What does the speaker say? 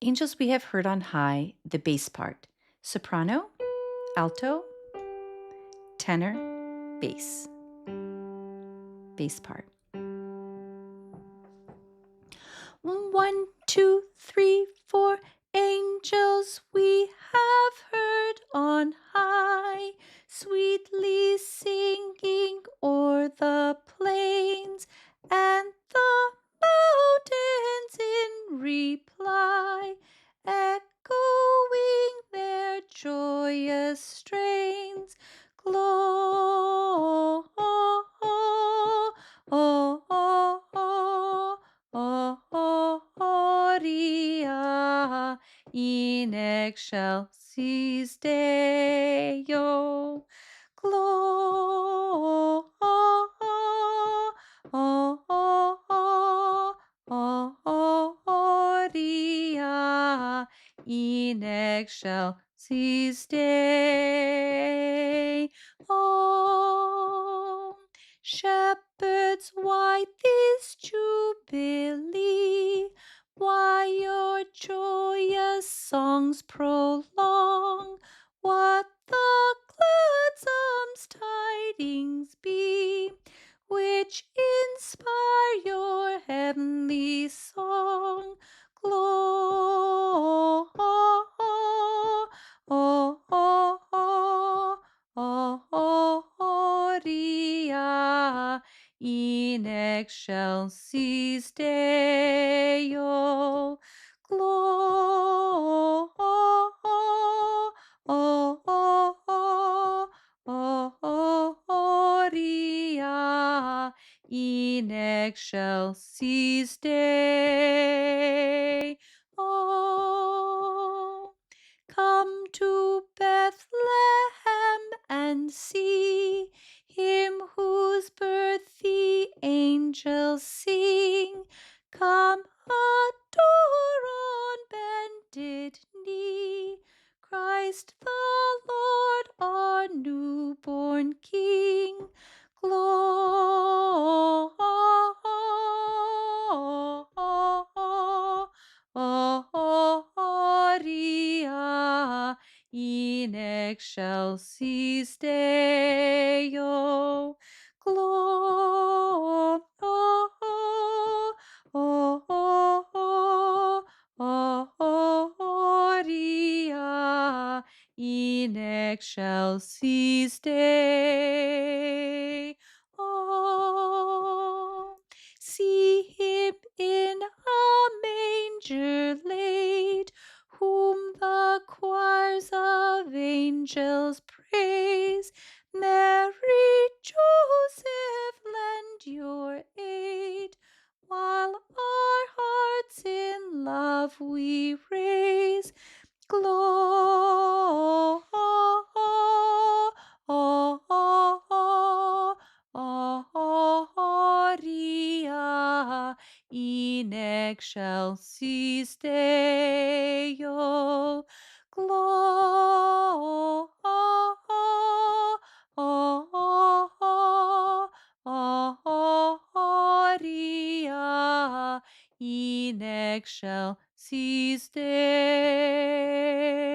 Angels we have heard on high, the bass part. Soprano, alto, tenor, bass. Bass part. 1, 2, 3, 4. Angels we have heard on high, sweetly singing o'er the plains and the mountains in reply, echoing their joyous strains. Gloria in excelsis Deo. Gloria in excelsis Deo. Shepherds, why this jubilee? Why your joyous songs prolong? What the gladsome's tidings be, which inspire your heavenly song? Gloria in excelsis Deo. Gloria in excelsis Deo. Come to Bethlehem and see him whose birth the angels sing. Come adore on bended knee Christ the Lord, our newborn King. Gloria in excelsis Deo. Gloria in excelsis Deo. See him in a manger laid, whom the choirs of angels praise. Mary, Joseph, lend your aid, while our hearts in love we raise. Gloria in excelsis Deo. Gloria in excelsis Deo.